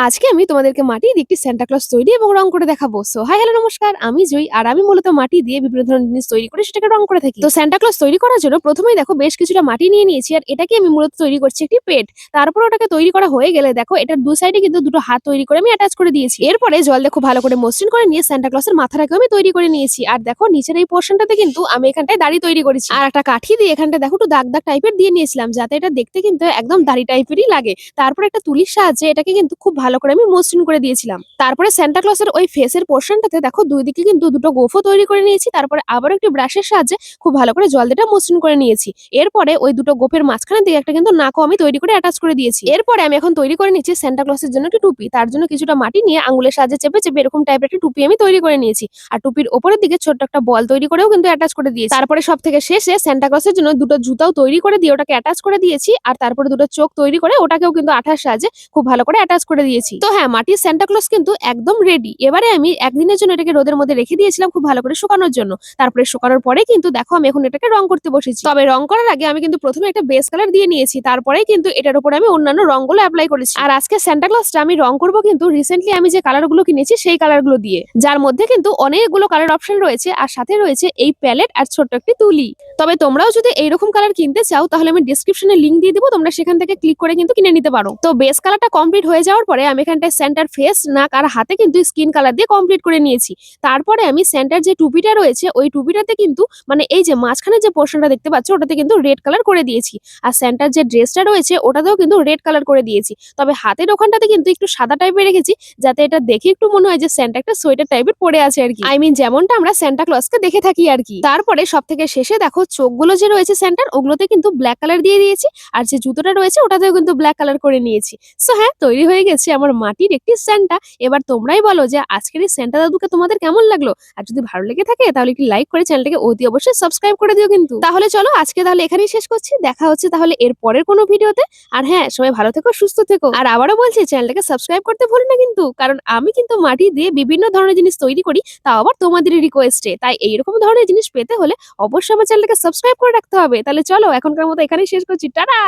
আজকে আমি তোমাদেরকে মাটি দিয়ে একটি সান্টা ক্লজ তৈরি এবং রং করে দেখাবো। সো হাই হ্যালো নমস্কার, আমি জয়ী আর আমি মূলত মাটি দিয়ে বিভিন্ন ধরনের জিনিস তৈরি করে সেটাকে রং করে থাকি। তো সান্টা ক্লজ তৈরি করার জন্য প্রথমেই দেখো বেশ কিছুটা মাটি নিয়ে নিয়েছি আর এটাকে আমি মূলত তৈরি করছি একটি পেট। তারপর ওটাকে তৈরি করা হয়ে গেলে দেখো এটার দু সাইডে কিন্তু দুটো হাত তৈরি করে আমি অ্যাটাচ করে দিয়েছি। এরপরে জল দেখো ভালো করে মসৃণ করে নিয়ে সান্টা ক্লজের মাথাটাকে আমি তৈরি করে নিয়েছি। আর দেখো নিচের এই পোর্শনটাতে কিন্তু আমি এখানটায় দাড়ি তৈরি করেছি আর একটা কাঠি দিয়ে এখানটা দেখো একটু দাগ দাগ টাইপের দিয়ে নিয়েছিলাম যাতে এটা দেখতে কিন্তু একদম দাড়ি টাইপেরই লাগে। তারপর একটা তুলির সাহায্যে এটাকে কিন্তু খুব ভালো করে আমি মসৃণ করে দিয়েছিলাম। তারপরে সান্টা ক্লজের ওই ফেসের পোর্শনটাতে দেখো দুই দিকে কিন্তু দুটো গোফও তৈরি করে নিয়েছি। তারপরে আবার একটি ব্রাশের সাহায্যে খুব ভালো করে জল দিয়ে মসৃণ করে নিয়েছি। এরপরে ওই দুটো গোফের মাঝখানে দিয়ে একটা কিন্তু নাকও আমি তৈরি করে অ্যাটাচ করে দিয়েছি। এরপরে আমি এখন তৈরি করে নিচ্ছি সান্টা ক্লজের জন্য একটি টুপি। তার জন্য কিছুটা মাটি নিয়ে আঙুলের সাহায্যে চেপে চেপে এরকম টাইপের একটি টুপি আমি তৈরি করে নিয়েছি। আর টুপির ওপরের দিকে ছোট্ট একটা বল তৈরি করেও কিন্তু অ্যাটাচ করে দিয়েছি। তারপরে সব থেকে শেষে সান্টা ক্লজের জন্য দুটো জুতাও তৈরি করে দিয়ে ওটাকে অ্যাটাচ করে দিয়েছি। আর তারপরে দুটো চোখ তৈরি করে ওটাকেও কিন্তু আঠার সাহায্যে খুব ভালো করে অ্যাটাচ করে দিয়েছি। তো হ্যাঁ, মাটির সান্টা ক্লজ কিন্তু একদম রেডি। এবারে আমি একদিনের জন্য এটাকে রোদের মধ্যে রেখে দিয়েছিলাম খুব ভালো করে শুকানোর জন্য। তারপরে শুকানোর পরে কিন্তু দেখো আমি এখন এটাকে রং করতে বসেছি। তবে রং করার আগে আমি কিন্তু প্রথমে একটা বেস কালার দিয়ে নিয়েছি, তারপরেই কিন্তু এটার উপরে আমি অন্যান্য রংগুলো অ্যাপ্লাই করেছি। আর আজকে সান্টা ক্লজটা আমি রং করব কিন্তু রিসেন্টলি আমি যে কালারগুলো কিনেছি সেই কালারগুলো দিয়ে, যার মধ্যে কিন্তু অনেকগুলো কালার অপশন রয়েছে আর সাথে রয়েছে এই প্যালেট আর ছোট্ট একটি তুলি। তবে তোমরাও যদি এইরকম কালার কিনতে চাও তাহলে আমি ডিসক্রিপশনে লিংক দিয়ে দিব, তোমরা সেখান থেকে ক্লিক করে কিন্তু কিনে নিতে পারো। তো বেস কালারটা কমপ্লিট হয়ে যাওয়ার পরে আমি এখানটায় সেন্টার ফেস, নাক আর হাতে কিন্তু স্কিন কালার দিয়ে কমপ্লিট করে নিয়েছি। তারপরে আমি সেন্টার যে টুপিটা রয়েছে ওই টুপিটাতে কিন্তু মানে এই যে মাঝখানে যে পোর্শনটা দেখতে পাচ্ছ ওটাতে কিন্তু রেড কালার করে দিয়েছি। আর সেন্টার যে ড্রেসটা রয়েছে ওটাতেও কিন্তু রেড কালার করে দিয়েছি। তবে হাতের ওখানটাতে কিন্তু একটু সাদা টাইপের রেখেছি যাতে এটা দেখে একটু মনে হয় যে সেন্টা একটা সোয়েটার টাইপের পরে আছে আর কি। আই মিন যেমনটা আমরা সান্টা ক্লজকে দেখে থাকি আর কি। তারপরে সব থেকে শেষে দেখো চোখগুলো যে রয়েছে সেন্টার ওগুলোতে কিন্তু ব্ল্যাক কালার দিয়ে দিয়েছি। আর যে জুতোটা রয়েছে ওটাতেও কিন্তু ব্ল্যাক কালার করে নিয়েছি। সো হ্যাঁ, তৈরি হয়ে গেছে আমার মাটির একটি সান্টা। এবার তোমরাই বলো যে আজকের এই সান্টা দাদুকে তোমাদের কেমন লাগলো। আর যদি ভালো লেগে থাকে তাহলে একটি লাইক করে চ্যানেলটাকে অতি অবশ্যই সাবস্ক্রাইব করে দিও কিন্তু। তাহলে চলো আজকে তাহলে এখানেই শেষ করছি, দেখা হচ্ছে তাহলে এর পরের কোনো ভিডিওতে। আর হ্যাঁ, সবাই ভালো থেকো, সুস্থ থেকো। আর আবারও বলছি চ্যানেলটাকে সাবস্ক্রাইব করতে ভুলো না কিন্তু, কারণ আমি কিন্তু মাটি দিয়ে বিভিন্ন ধরনের জিনিস তৈরি করি, তাও আবার তোমাদের রিকোয়েস্টে। তাই এইরকম ধরনের জিনিস পেতে হলে অবশ্যই আমার চ্যানেলটাকে সাবস্ক্রাইব করে রাখতে হবে। তাহলে চলো এখনকার মতো এখানেই শেষ করছি, টাটা।